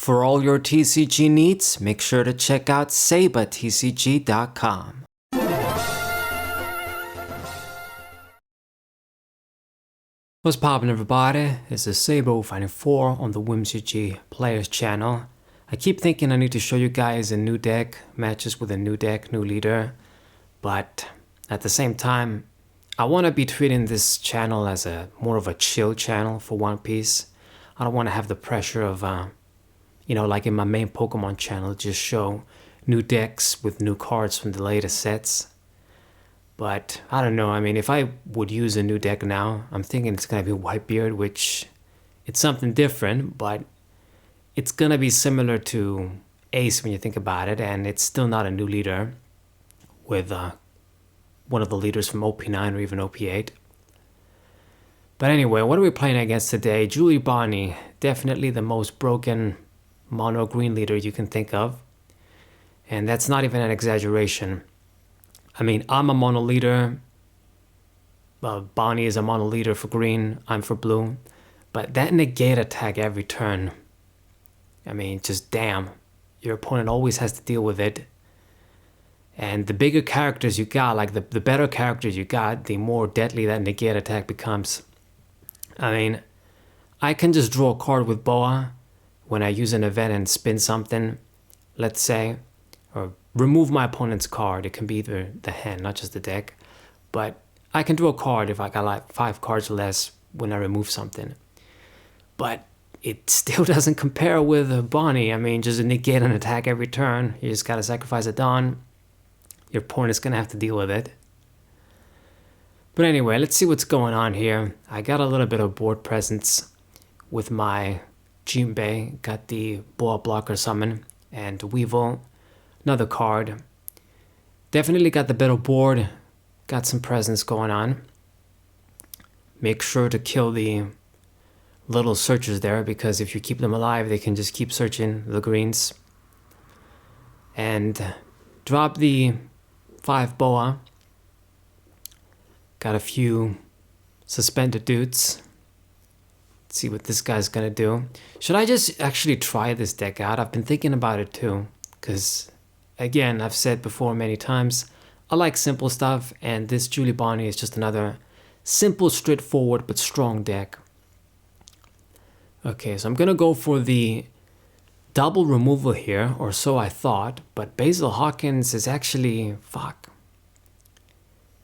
For all your TCG needs, make sure to check out sabatcg.com. What's poppin', everybody? This is Sabo594 on the WMCG Players channel. I keep thinking I need to show you guys a new deck, matches with a new deck, new leader, but at the same time, I want to be treating this channel as more of a chill channel for One Piece. I don't want to have the pressure of, like in my main Pokemon channel, just show new decks with new cards from the latest sets. But I don't know, I mean, if I would use a new deck now, I'm thinking it's going to be Whitebeard, which it's something different, but it's going to be similar to Ace when you think about it, and it's still not a new leader with one of the leaders from OP9 or even OP8. But anyway, what are we playing against today? Bonney, definitely the most broken mono green leader you can think of. And that's not even an exaggeration. I mean, I'm a mono leader. Bonney is a mono leader for green. I'm for blue. But that negate attack every turn. I mean, just damn. Your opponent always has to deal with it. And the bigger characters you got, like the better characters you got, the more deadly that negate attack becomes. I mean, I can just draw a card with Boa when I use an event and spin something, let's say, or remove my opponent's card. It can be either the hand, not just the deck. But I can draw a card if I got like 5 cards or less when I remove something. But it still doesn't compare with Bonney. I mean, just negate an attack every turn. You just gotta sacrifice a Dawn. Your opponent's gonna have to deal with it. But anyway, let's see what's going on here. I got a little bit of board presence with my Jinbei. Got the Boa blocker summon and Weevil. Another card. Definitely got the better board. Got some presence going on. Make sure to kill the little searchers there, because if you keep them alive, they can just keep searching the greens. And drop the 5 Boa. Got a few suspended dudes. Let's see what this guy's gonna do. Should I just actually try this deck out? I've been thinking about it too, because again, I've said before many times, I like simple stuff, and this Bonney is just another simple, straightforward, but strong deck. Okay, so I'm gonna go for the double removal here, or so I thought, but Basil Hawkins is actually, fuck.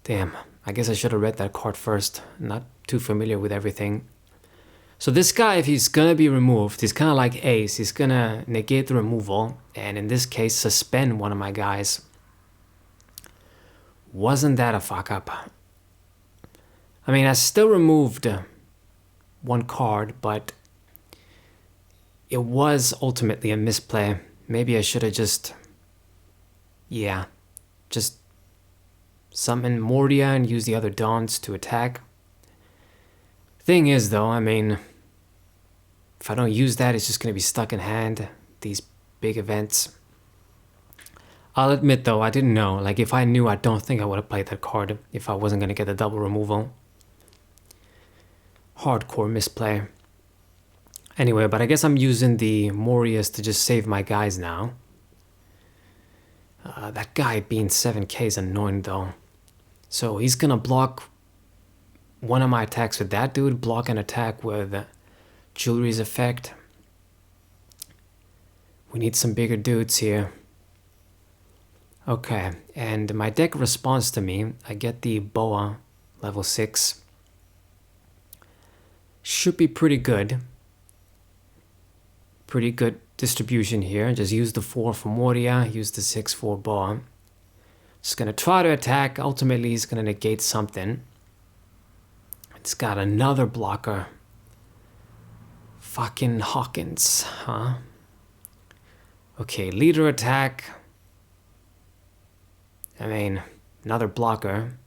Damn, I guess I should have read that card first. Not too familiar with everything. So this guy, if he's gonna be removed, he's kind of like Ace. He's gonna negate the removal, and in this case, suspend one of my guys. Wasn't that a fuck up? I mean, I still removed one card, but it was ultimately a misplay. Maybe I should have just summon Mordia and use the other Dawns to attack. Thing is though, I mean, if I don't use that, it's just going to be stuck in hand, these big events. I'll admit though, I didn't know. Like, if I knew, I don't think I would have played that card if I wasn't going to get the double removal. Hardcore misplay. Anyway, but I guess I'm using the Morias to just save my guys now. That guy being 7k is annoying though. So he's gonna block one of my attacks with that dude, block an attack with Jewelry's effect. We need some bigger dudes here. Okay, and my deck responds to me. I get the Boa, level 6. Should be pretty good. Pretty good distribution here. Just use the 4 for Moria, use the 6 for Boa. Just gonna try to attack. Ultimately, he's gonna negate something. It's got another blocker. Fucking Hawkins, huh? Okay, leader attack. I mean, another blocker.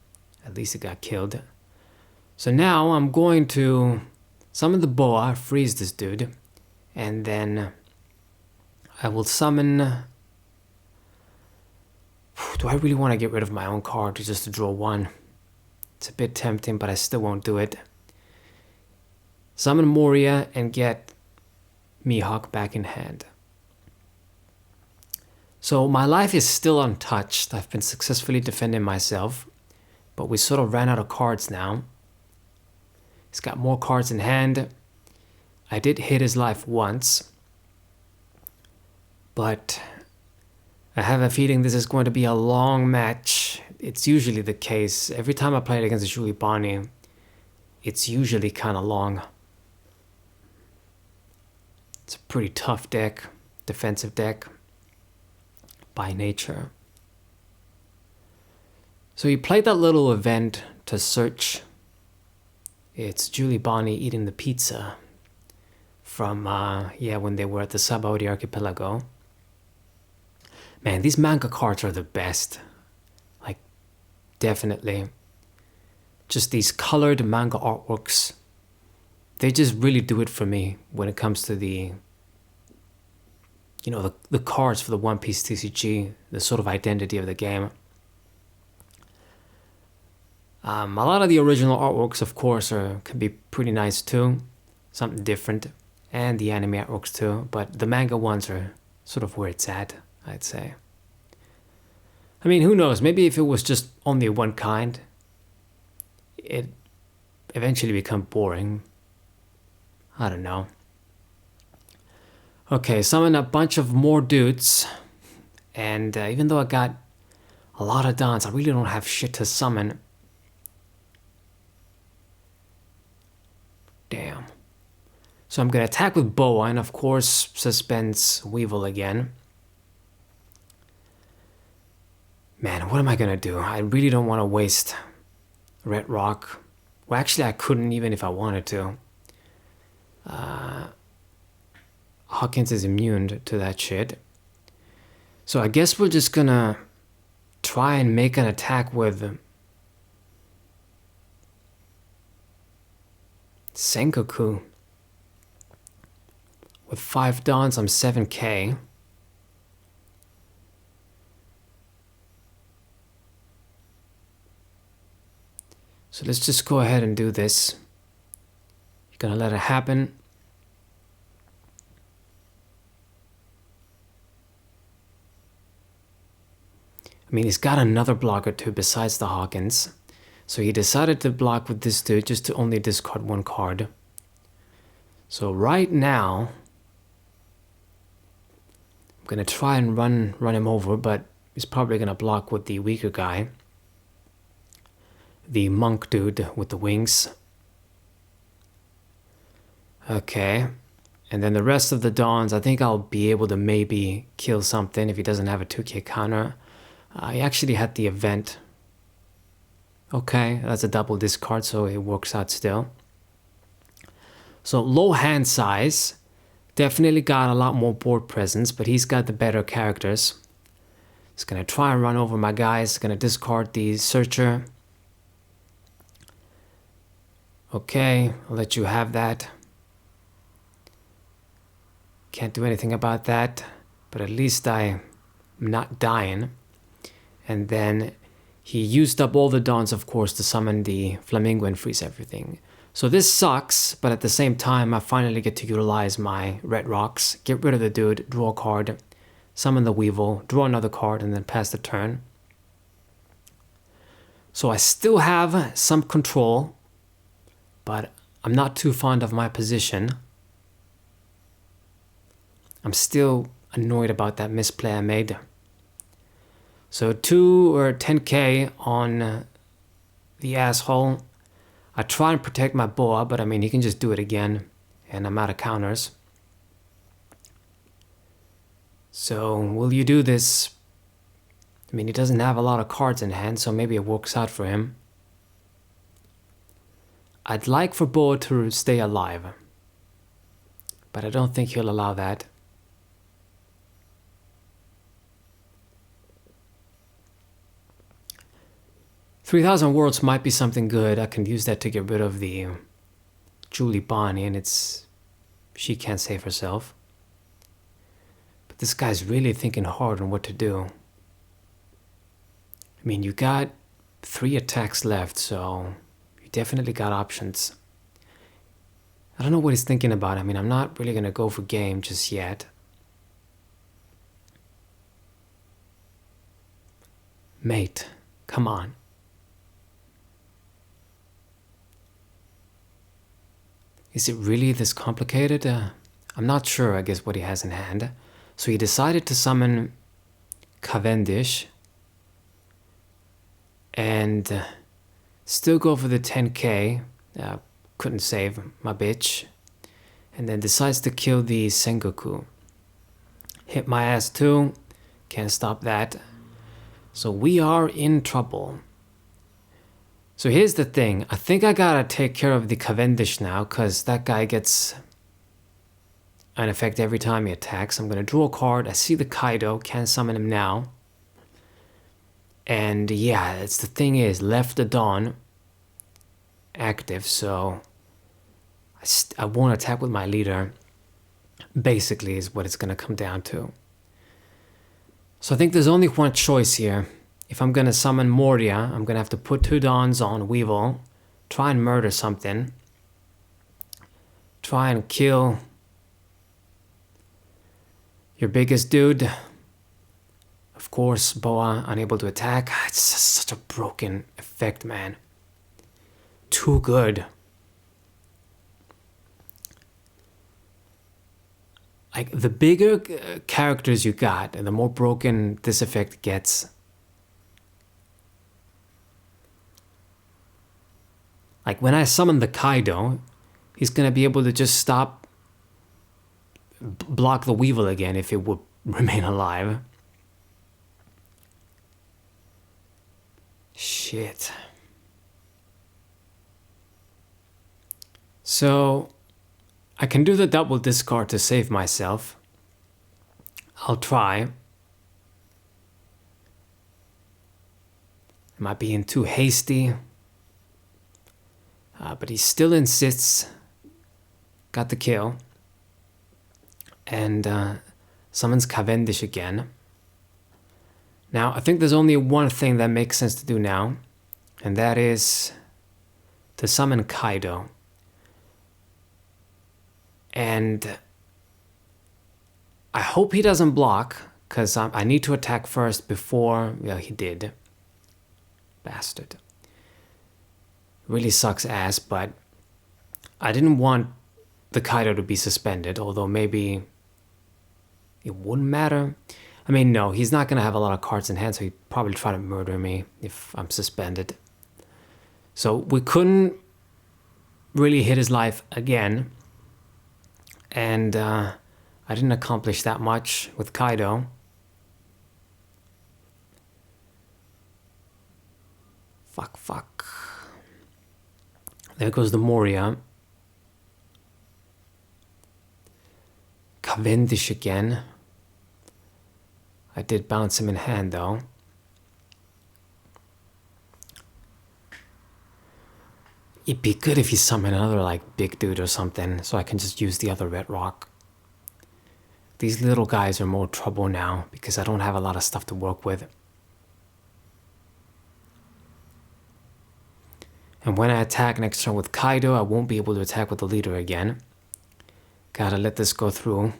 At least it got killed. So now I'm going to summon the Boa, freeze this dude, and then I will summon... Do I really want to get rid of my own card just to draw one? It's a bit tempting, but I still won't do it. Summon Moria and get Mihawk back in hand. So my life is still untouched. I've been successfully defending myself, but we sort of ran out of cards now. He's got more cards in hand. I did hit his life once, but I have a feeling this is going to be a long match. It's usually the case. Every time I played against Julie Bonney, it's usually kind of long. It's a pretty tough deck, defensive deck by nature. So he played that little event to search. It's Julie Bonney eating the pizza from, when they were at the Sabaody Archipelago. Man, these manga cards are the best. Like, definitely. Just these colored manga artworks. They just really do it for me when it comes to the cards for the One Piece TCG, the sort of identity of the game. A lot of the original artworks, of course, can be pretty nice too. Something different. And the anime artworks too. But the manga ones are sort of where it's at, I'd say. I mean, who knows? Maybe if it was just only one kind, it eventually become boring. I don't know. Okay, summon a bunch of more dudes. And even though I got a lot of dons, I really don't have shit to summon. Damn. So I'm going to attack with Boa and of course suspends Weevil again. Man, what am I going to do? I really don't want to waste Red Rock. Well, actually I couldn't even if I wanted to. Hawkins is immune to that shit. So I guess we're just going to try and make an attack with Sengoku. With 5 dons, I'm 7k. So let's just go ahead and do this. You're gonna let it happen. I mean, he's got another blocker too besides the Hawkins. So he decided to block with this dude just to only discard 1 card. So right now, I'm gonna try and run him over, but he's probably gonna block with the weaker guy. The monk dude with the wings. Okay. And then the rest of the dons, I think I'll be able to maybe kill something if he doesn't have a 2k counter. He actually had the event. Okay, that's a double discard, so it works out still. So low hand size. Definitely got a lot more board presence, but he's got the better characters. He's gonna try and run over my guys. Gonna discard the Searcher. Okay, I'll let you have that. Can't do anything about that, but at least I'm not dying. And then he used up all the dons, of course, to summon the Flamingo and freeze everything. So this sucks, but at the same time, I finally get to utilize my red rocks, get rid of the dude, draw a card, summon the Weevil, draw another card, and then pass the turn. So I still have some control, but I'm not too fond of my position. I'm still annoyed about that misplay I made. So 2 or 10k on the asshole. I try and protect my Boa, but I mean, he can just do it again, and I'm out of counters. So, will you do this? I mean, he doesn't have a lot of cards in hand, so maybe it works out for him. I'd like for Boa to stay alive, but I don't think he'll allow that. $3,000 worlds might be something good. I can use that to get rid of the Julie Bonney, and she can't save herself. But this guy's really thinking hard on what to do. I mean, you got 3 attacks left, so you definitely got options. I don't know what he's thinking about. I mean, I'm not really gonna go for game just yet. Mate, come on. Is it really this complicated? I'm not sure, I guess, what he has in hand. So he decided to summon Cavendish and still go for the 10k. Couldn't save my bitch. And then decides to kill the Sengoku. Hit my ass too. Can't stop that. So we are in trouble. So here's the thing. I think I gotta take care of the Cavendish now, because that guy gets an effect every time he attacks. I'm gonna draw a card. I see the Kaido. Can't summon him now. And yeah, it's the thing is, left the Dawn active, so I won't attack with my leader. Basically is what it's gonna come down to. So I think there's only one choice here. If I'm gonna summon Moria, I'm gonna have to put 2 Dawns on Weevil, try and murder something, try and kill your biggest dude. Of course, Boa unable to attack. It's such a broken effect, man. Too good. Like, the bigger characters you got, and the more broken this effect gets. Like, when I summon the Kaido, he's gonna be able to just block the Weevil again if it would remain alive. Shit. So I can do the double discard to save myself. I'll try. Am I being too hasty? But he still insists. Got the kill. And summons Cavendish again. Now, I think there's only one thing that makes sense to do now. And that is to summon Kaido. And I hope he doesn't block, because I need to attack first before... Well, he did. Bastard. Really sucks ass, but I didn't want the Kaido to be suspended, although maybe it wouldn't matter. I mean, no, he's not going to have a lot of cards in hand, so he'd probably try to murder me if I'm suspended. So we couldn't really hit his life again. And I didn't accomplish that much with Kaido. Fuck. There goes the Moria. Cavendish again. I did bounce him in hand though. It'd be good if he summoned another like big dude or something, so I can just use the other red rock. These little guys are more trouble now because I don't have a lot of stuff to work with. And when I attack next turn with Kaido, I won't be able to attack with the leader again. Gotta let this go through.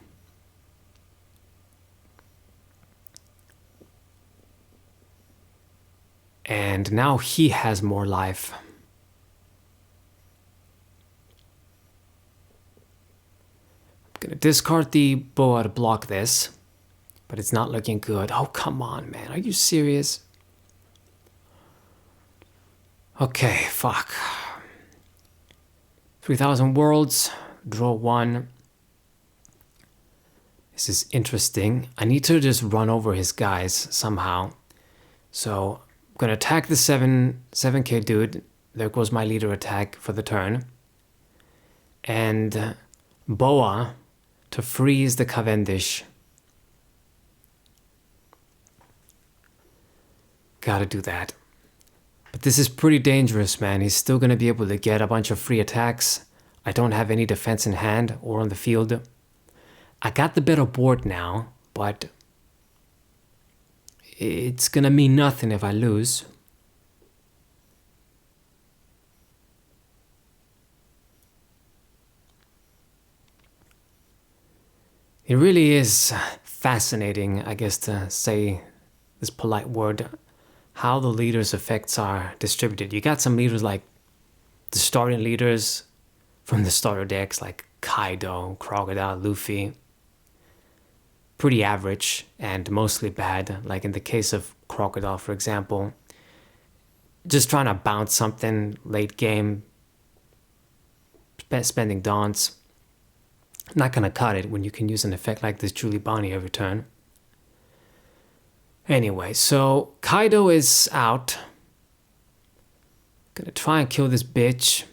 And now he has more life. I'm gonna discard the Boa to block this, but it's not looking good. Oh, come on, man. Are you serious? Okay, fuck. 3,000 worlds, draw 1. This is interesting. I need to just run over his guys somehow. So I'm gonna attack the 7k dude. There goes my leader attack for the turn. And Boa to freeze the Cavendish. Gotta do that. But this is pretty dangerous, man. He's still gonna be able to get a bunch of free attacks. I don't have any defense in hand or on the field. I got the better board now, but it's gonna mean nothing if I lose. It really is fascinating, I guess, to say this polite word, how the leaders' effects are distributed. You got some leaders like the starting leaders from the starter decks like Kaido, Crocodile, Luffy. Pretty average and mostly bad, like in the case of Crocodile, for example. Just trying to bounce something late game, spending Dons. Not gonna cut it when you can use an effect like this Julie Bonney every turn. Anyway, so Kaido is out. Gonna try and kill this bitch.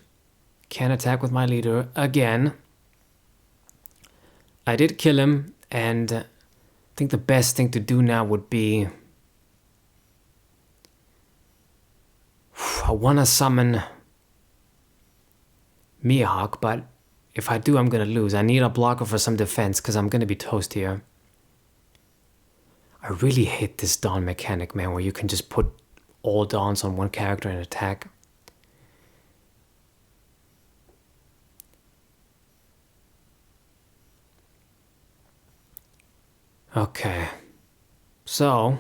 Can't attack with my leader again. I did kill him, and I think the best thing to do now would be... I wanna summon Mihawk, but if I do, I'm gonna lose. I need a blocker for some defense, because I'm gonna be toast here. I really hate this Dawn mechanic, man, where you can just put all Dawns on one character and attack. Okay, so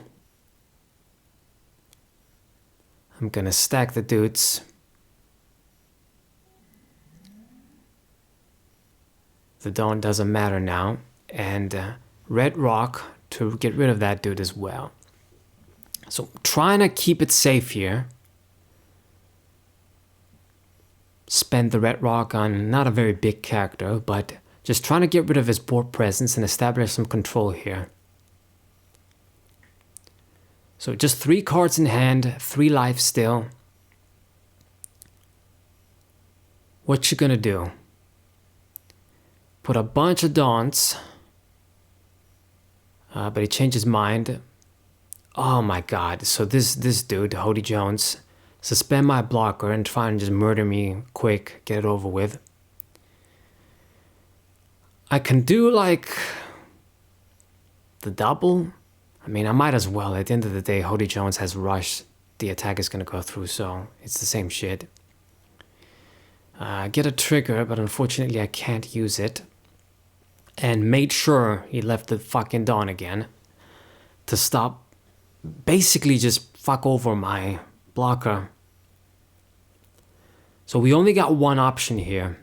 I'm gonna stack the dudes. The Dawn doesn't matter now, and Red Rock to get rid of that dude as well. So trying to keep it safe here. Spend the Red Rock on not a very big character, but just trying to get rid of his board presence and establish some control here. So just 3 cards in hand, 3 life still. What you gonna do? Put a bunch of Dawns. But he changed his mind. Oh my god, so this dude, Hody Jones, suspend my blocker and try and just murder me quick, get it over with. I can do like the double. I mean, I might as well. At the end of the day, Hody Jones has rush. The attack is gonna go through, so it's the same shit. Get a trigger, but unfortunately I can't use it. And made sure he left the fucking Dawn again to stop, basically just fuck over my blocker. So we only got one option here.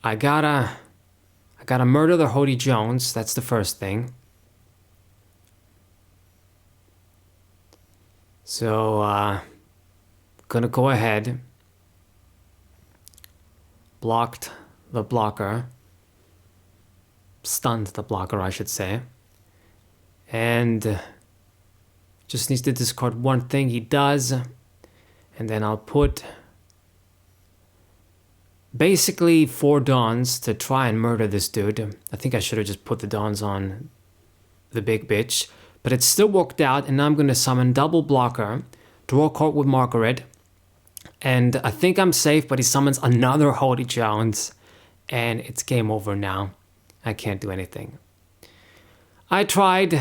I gotta murder the Hody Jones. That's the first thing. So gonna go ahead. Blocked the blocker. Stunned the blocker, I should say. And just needs to discard one thing. He does. And then I'll put basically 4 Dawns to try and murder this dude. I think I should have just put the Dawns on the big bitch. But it still worked out, and now I'm going to summon double blocker, draw a card with Margaret, and I think I'm safe, but he summons another Hody Jones, and it's game over now. I can't do anything. I tried.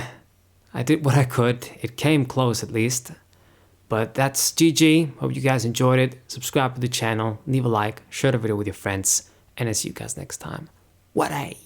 I did what I could. It came close at least. But that's GG. Hope you guys enjoyed it. Subscribe to the channel, leave a like, share the video with your friends, and I'll see you guys next time. What a